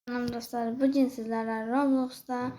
Selam dostlar, bugün sizlerle Roblox'ta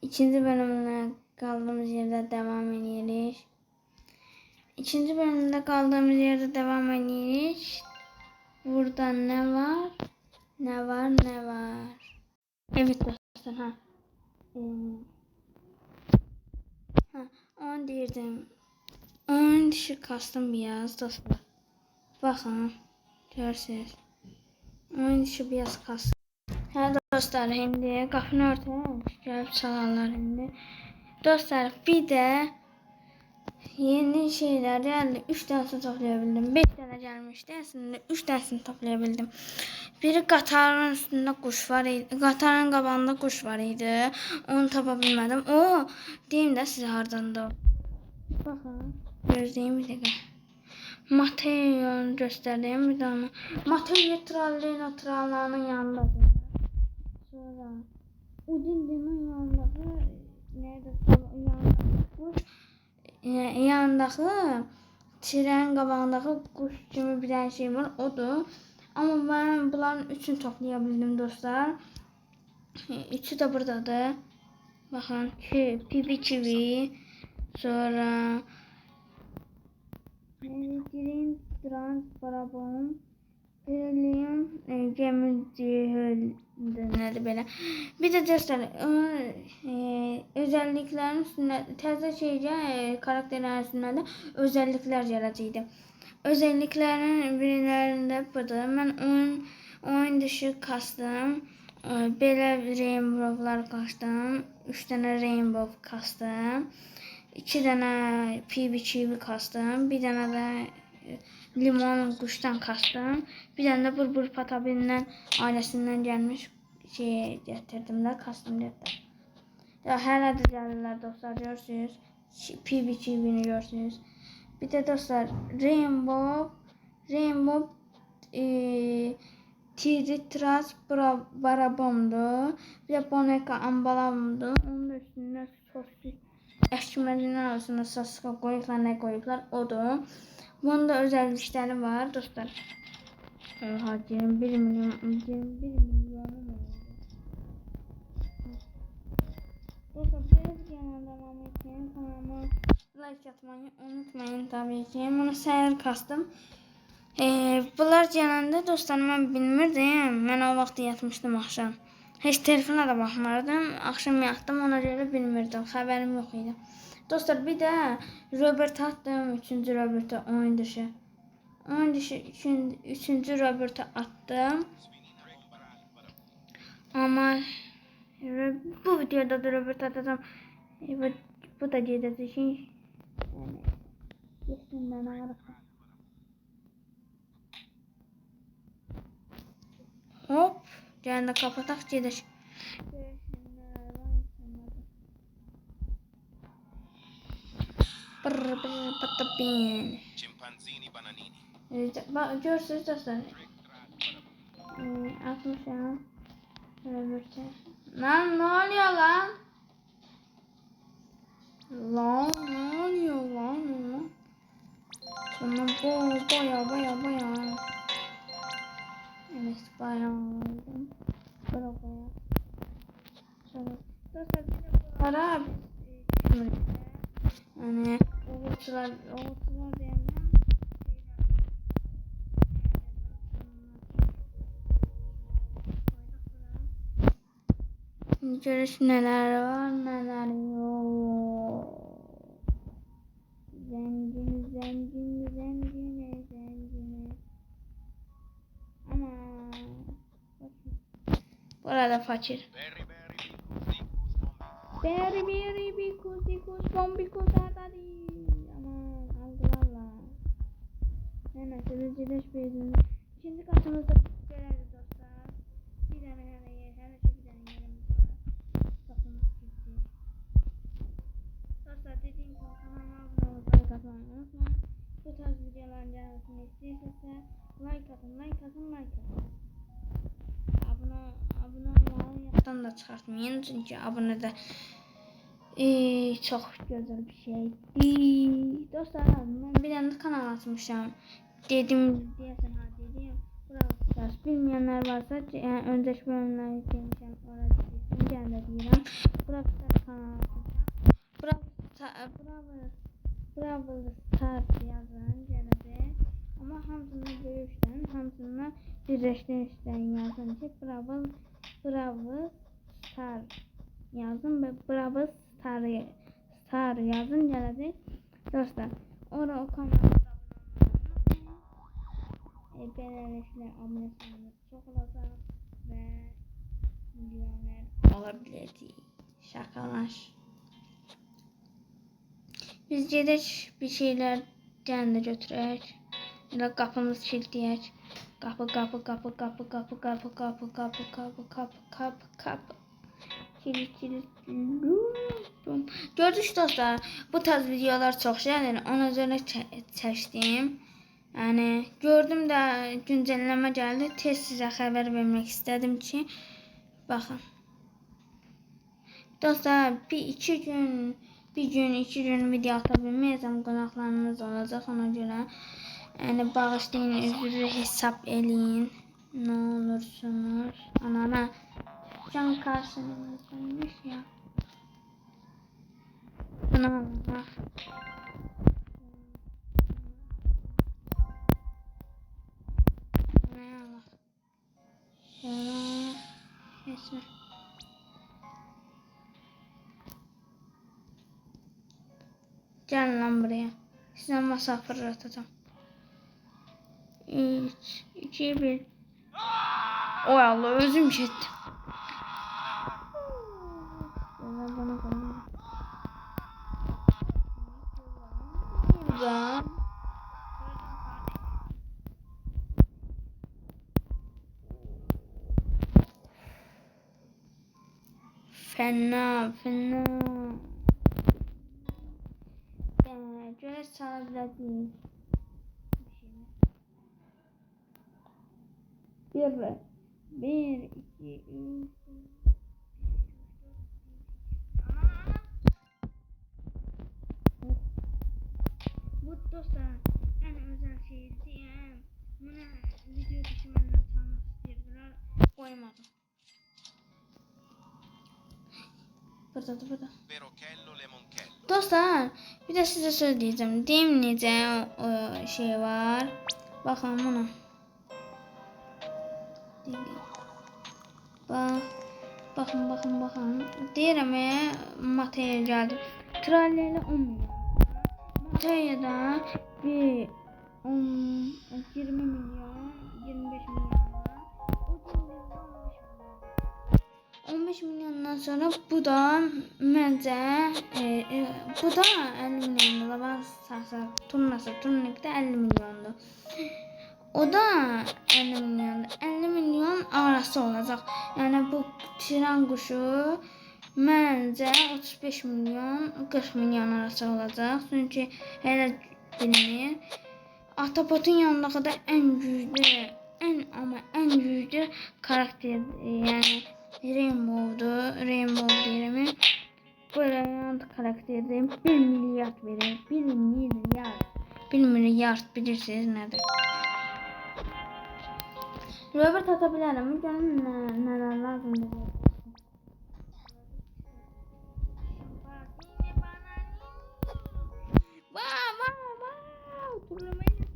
ikinci bölümüne kaldığımız yerde devam ediyoruz. İkinci bölümde kaldığımız yerde devam ediyoruz. Burada ne var? Ne var? Evet dostlar, onu deyirdim. 10 kişi kastım biraz dostlar. Bakın, görürsünüz. 10 kişi biraz kastım. Hə dostlar, indi qapını örtün, gəlib çalarlar indi. Dostlar, bir də yeni şeyler geldi. 3 tanesini toplayabildim. 5 tane gelmişti. Aslında 3 tanesini toplayabildim. Biri qatarın üstünde kuş var idi. Qatarın qabağında kuş var idi. Onu tapa bilmədim. O, deyim də sizə hardandı o. Baxın, gözləyim bir dəqiqə. Mateo'yu göstərdim bir tane. Mateo trallarının yanındadır. Sonra Udin'in yanındaki nerede yanındaki tren qabağındakı kuş kimi bir şey var, odur. Ama ben bunların üçünü toplayabildim dostlar. Üçü de buradadır. Bakın Pipi Kiwi, sonra Green Trans Barabon, Berlin gemici nedir böyle. Bir de dostlar özelliklerin üstünde təzə şeyce karakterlerin üstünde de özellikler yaratıcıydı. Özelliklerin birilerinde burada ben oyun dışı kastım. Belə rainbow'lar kastım. 3 tane rainbow kastım. 2 tane PB kastım. Bir tane de limon kuştan kastım. Bir tane de Burbur Patabi'nin ailesinden gelmiş şey getirdim de kastım defter. Ya hala da geldiler dostlar, görürsünüz. PB görürsünüz. Bir de dostlar Rainbow Tritras Barabom'du. Bir de Boneka Ambalam'dı. Onun üstünde sosis eşkimenin arasında saska koyuplar, ne koyuplar, odur. Bunun da özellikleri var dostlar. Oha, 21 milyon dostlar, biraz yana devam edeyim. Kanalıma like atmayı unutmayın tabii ki. Bunu seyir kastım. Bunlar gelende dostlar ben bilmirdim. Ben o vaxt yatmışdım akşam. Hiç telefona da baxmırdım. Akşam yatdım, ona göre bilmirdim. Xəbərim yox idi. Dostlar, bir de Robert attım. 3-cü Robert'a oyun dışı. Oyun dışı 3-cü Robert'a attım. Ama bu videoda da Robert atacağım. Bu da gedəcək. Yani geçtiğinden ağırlık. Hop, yani kapatak gedək. Patapin. Chimpanzini bananini. Bak, görürsünüz dostlar. 60 ya. Robert'e. Lan ne oluyor lan? Ne oluyor lan? Sonra baya. Evet, bayağı aldım. Baya. Sonra dostlar, bir de bunlara yani oğultular diyenler görüş neler var neler yok. Zengin. Ama burada fakir. Berry bikus bombikus atadi. Aman aldılarla. Hemen sürücüleş bezini. Şimdi katımızda göreriz dostlar. Bir tane yer, her şey bir tane yerimiz var. Kapımız gitti. Dostlar, dediğim gibi kanalıma abone olup like atmayı unutmayın. Bu tarz videoların gelmesini istiyorsanız like atın. Abone olmayı yattan da çıkartmayın. Çünkü abone de çok güzel bir şey değil. Dostlar, ben bir tane kanal açmışım. Dedim. Burası ders. Bilmeyenler varsa yani önceki bölümler yüklemişim. Orada değilsin. Gel de diyelim. Brawl Stars kanalı açacağım. Brawl Stars yazın. Geledi. Ama hamısını görüşten, hamısını birleştirişten yazın ki Brawl Stars yazın ve Brawl Star yazın geledi. Dostlar, orada o kanala beləliklə abunə sayımız çox olacaq və milyoner olabilirdik. Şakalar. Biz gedək bir şeyler gəndə götürək. Elə qapımızı kilitləyək. Qapı. Kilit. Gördünüz dostlar, bu tarz videolar çox gəlir. Ona görə çəkdim. Yani gördüm de güncelleme geldi. Tez size haber vermek istedim ki bakın. Dostlar iki gün video atabilmeyeceğim. Qonaqlarınız olacak ona göre. Yani bağışlayın, üzrü hesap eləyin. Ne olursunuz. Anana can karşınızdaymış ya. Anana. Neyse. Gel lan buraya. Size masa fırlatacağım. 3, 2, 1. O Allah özüm ettim. Fena. Göre sağlayabilir. Bir, iki, üç. Bu dostlar en özel şeydi. Buna video düşmanına tanımak istediler. Koymadım. Burada. Dostlar bir de size söyleyeceğim. Demeyeceğim o şey var. Bakın buna. Bakın. Deyirəm materyal geldi. Tralleyle 10 milyon. Materyalda bir 20 milyon, 25 milyon. 15 milyondan sonra bu da məncə bu da 50 milyondur. Bax turnikdə 50 milyondur. O da 50 milyondur. 50 milyon arası olacaq. Yəni bu tiran quşu məncə 35 milyon 40 milyon arası olacaq. Çünki hələ bilinir. Ahtapotun yanındakı da en güçlü karakter yani Rainbow diyelim. Böyle karakterden 1 milyar verir. 1 milyar bilirsiniz nedir? Robert atabilirim. Canım neler lazım dedi. Wow. Turlamayla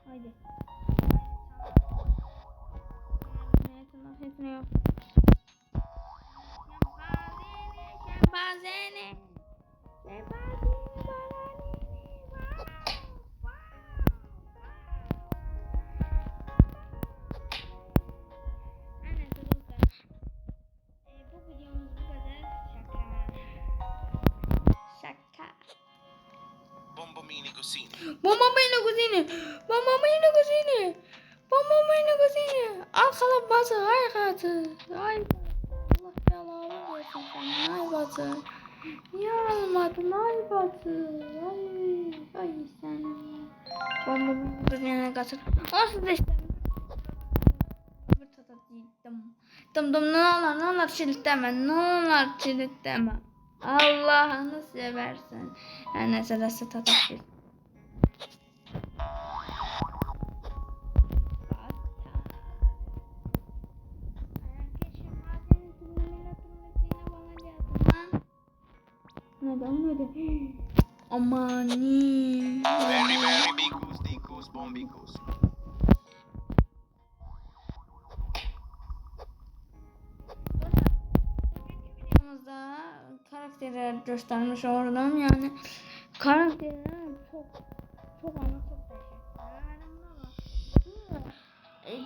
haydi. Şembazene. Bomba cosine. Al batı, ay katı. Ay Allah belanı versin. Ay batı. Niye almadın ay Batı? Ay sen. Bomba bir yana katır. Olsun da işte. Bir tata değildim. Dım ne olur çilitleme. Ne olur çilitleme. Allah'ını seversen. Her neyse de tata bir. Neden böyle? Amanin. Very, very bicos, dicos, bombicos. Videomuzda karakterler göstermiş oldum yani karakterler çok ama çok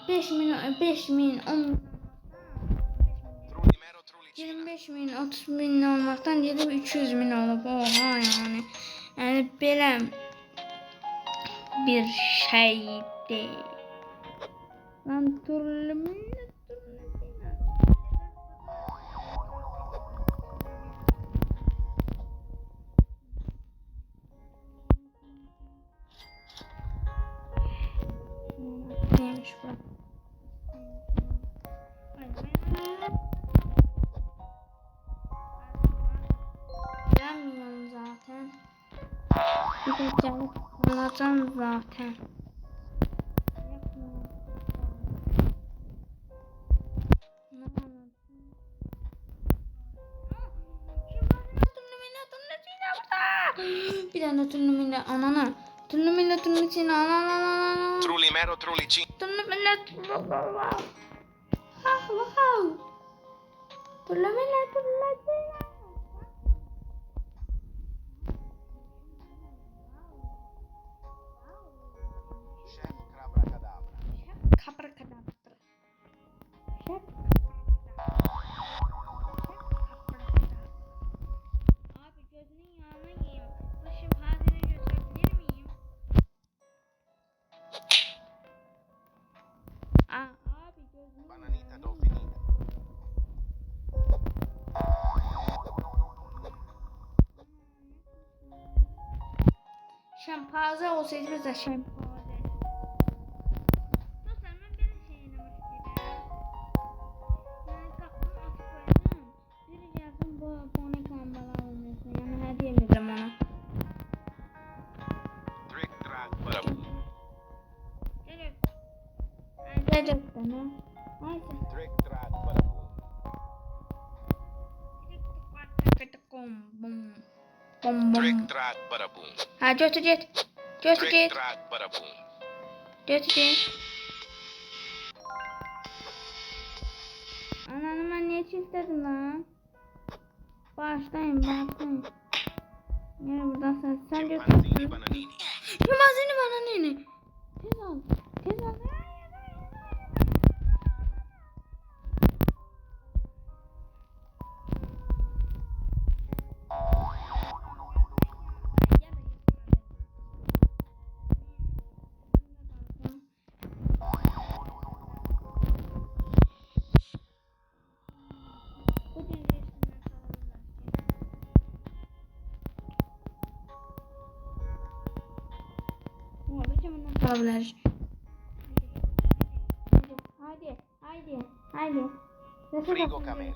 teşekkür 5.000 10 Trulli mero, trulli cina. 25.000 30.000 olmaktan gelip 300.000 olup oha yani böyle bir şey değil. Lan turlu millet turlu millet. Neymiş bu? Bilmiyorum zaten. Bir de canım anlatacağım zaten. Bir tane turnumine anana. Turnumine anana. Trulli mero, trulli cina. Turnumine. Wow. Turnumine. Chef Crabra-Cadabra. Kapra kadabra. Abi gözünün yanına giyeyim. Başım hazine götürebilir miyim? Abi gözünün Bananita dolfinita. Şempanze olsaydı biz de şempanze. Dostlar ben bir şey demek istedim. Yani kapımı açık koydum. Biri gelsin bu bonek lambalar olmasın. Yani hediye vereceğim ona. Trick, track, bada-boom. Evet. Gelecek bana. Neyse. Trick, track, bada-boom. Bom bom. Trick, track, bada-boom. Ha götür git. Götür Trick, git. track, bada-boom. Götür git. Ananı ben niye çiftledim lan? Başlayın. Yine buradan sen götür. Chimpanzini bananini. Çimpanzini bananini. Tez al. Alabilir. Haydi. Frigo camelo.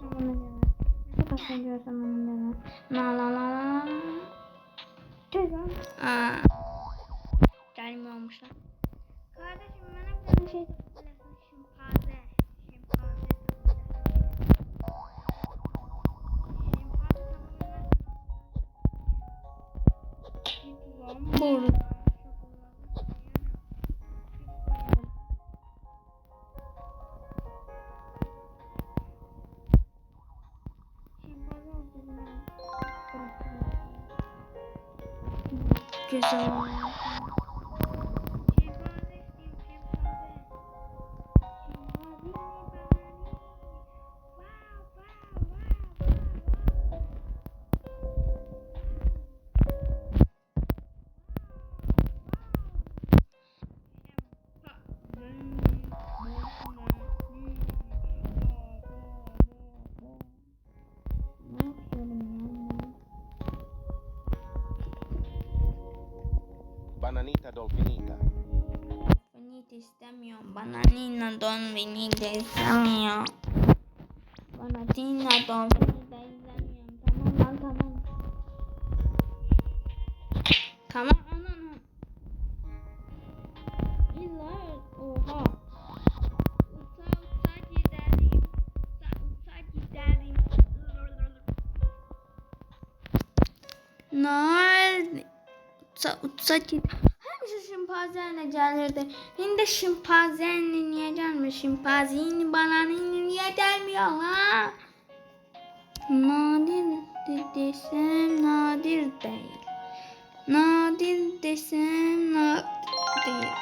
Nasıl kaçınıyorsam onun deme. La. Tezan. Gelmiyor olmuşlar. Kardeşim bana bir şey şempanze. Bur. Güzel. Ne yapıyorum ya? Bananita dolfinita. Dolfinita istemiyorum. Bananina dolfinita istemiyorum. Bananina dolfinita istemiyorum. Tamam lan tamam. Tamam anam. İlla oha. Uça giderim. Uça giderim. Nerede? Uça giderim. Hemşe şimpanzeyle gelirdi. Şimdi şimpanzeyle niye gelmiyor? Şimpanzeyle bananini niye gelmiyor ha? Nadir desem nadir değil. Nadir desem nadir değil.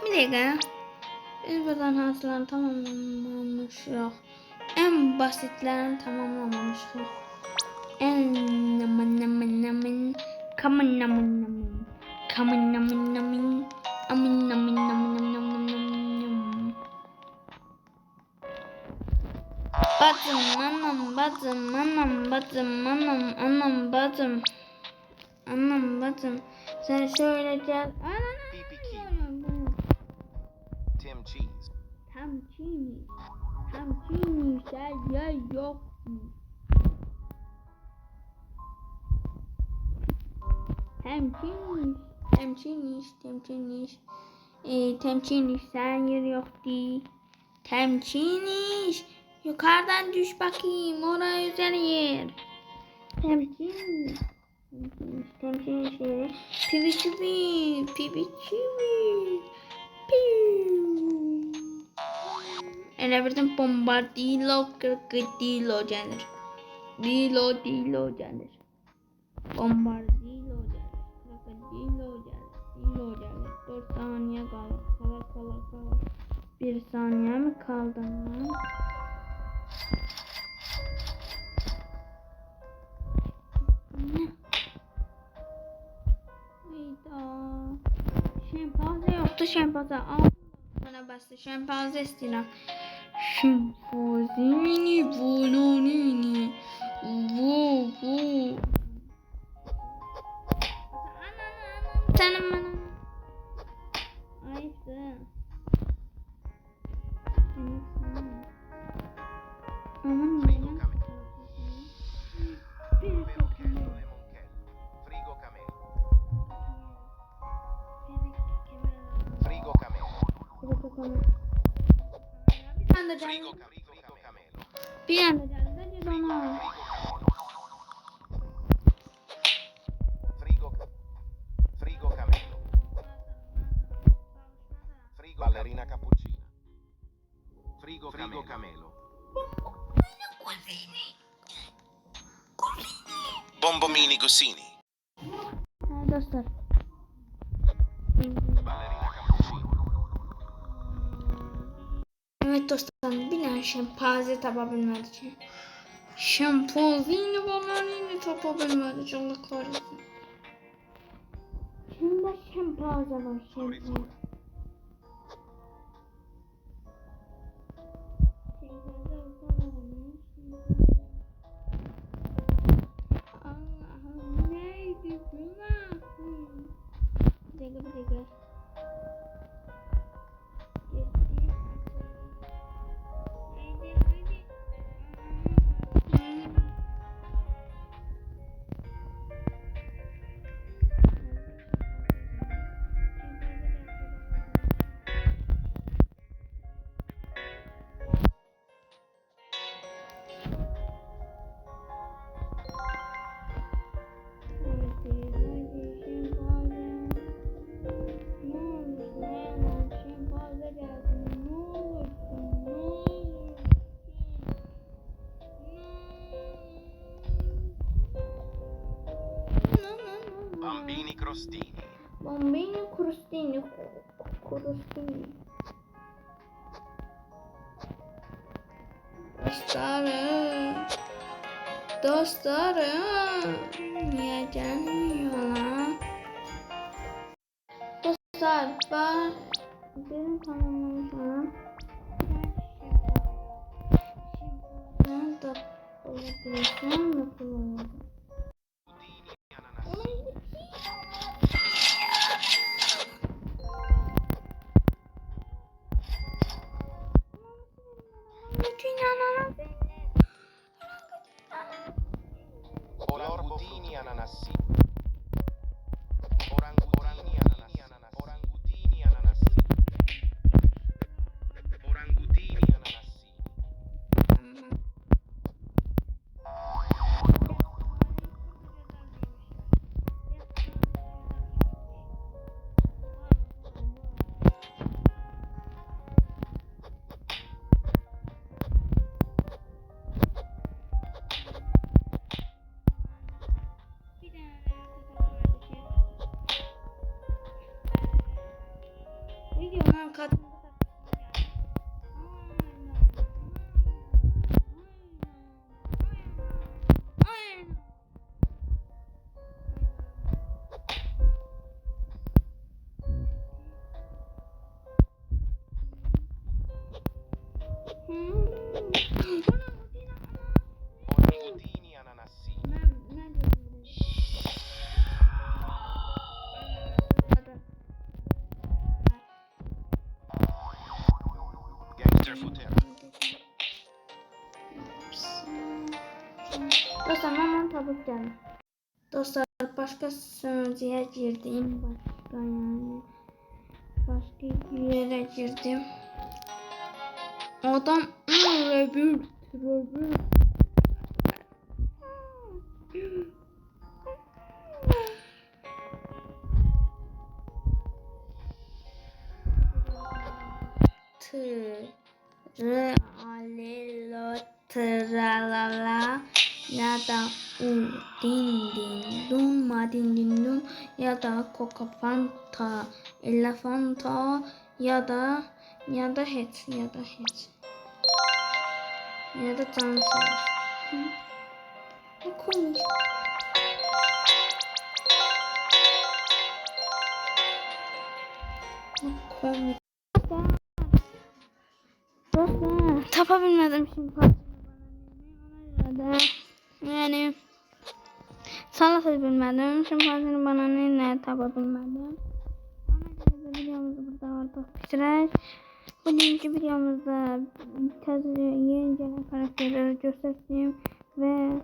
Bir dakika. Biz buradan hasılarını tamamlamışız. En basitlerini tamamlamamışız. En naman kaman naman kaman naman amin naman Anam sen şöyle gel. PPK. Tim cheese. Tam çiğni şey yok. Temçiniş sen yer yoktu. Temçiniş yukarıdan düş bakayım oraya güzel yer. Temçiniş yeri. Pibi çivi. Ele birden bombardilo krokodilo gelir. Dilo gelir. Bombardilo gelir. Krokodilo gelir. Dilo gelir. 4 saniye kalır. Kala. 1 saniye mi kaldı lan? Şempanze yoktu şempanze. Bana bastı şempanze istiyorum. Şempanzini bununini. Bu. Canım bana. Ayıptı. Aman Frigo benim. camel. Frigo camel. Frigo camel. Bir anda Frigo geldi. camel. Bir anda geldi. Hadi ona. Frigo camelo. Frigo ballerina cappuccina. Frigo camelo. Bombomini Gusini. Ha, dostlar. Ballerina cappuccina. Evet dostlar bir tane şempanze tapabilmedi. Şempanzini bananini tapabilmedi. Allah kahretsin. Şimdi şempanze var şempanze. Allah'ım neydi günahım? Bir dakika. Bambini crostini. Bambini crostini. Dostlarım. Niye gelmiyorlar? Dostlar ben benim tamamlamışım. Ben de olabilirsem nasıl olur? Budini ananasini. ben katında Ornitini ananassini. Gangster Futera. Dostlar hemen tabut geldi. Dostlar başka sunucuya girdim. Başka yani. Başka yere girdim. Adam revül. Alelo tralala ya da din din dum ma din din dum ya da coca fanta elefanta ya da hiç ya da cansız. Ne komik. Ne komik. Dostlar tapabilmedim şimdi yani salasız bilmedim şimdi bana ne tapabilmedim. Ona göre de videomuzu burada orada bitirək. Bugünkü videomuzda yeni gelen karakterleri göstereyim ve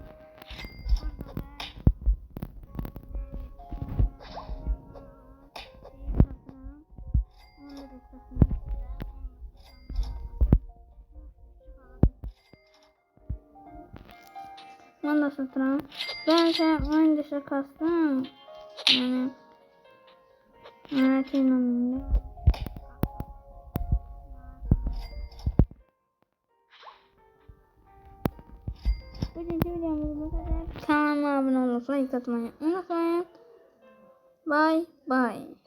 Valla satranç. Ben oyun dışı kastım. Yani anlatayım. Bugünkü videomuz bu kadar. Kanalıma abone olup like atmayı unutmayın. Bye bye.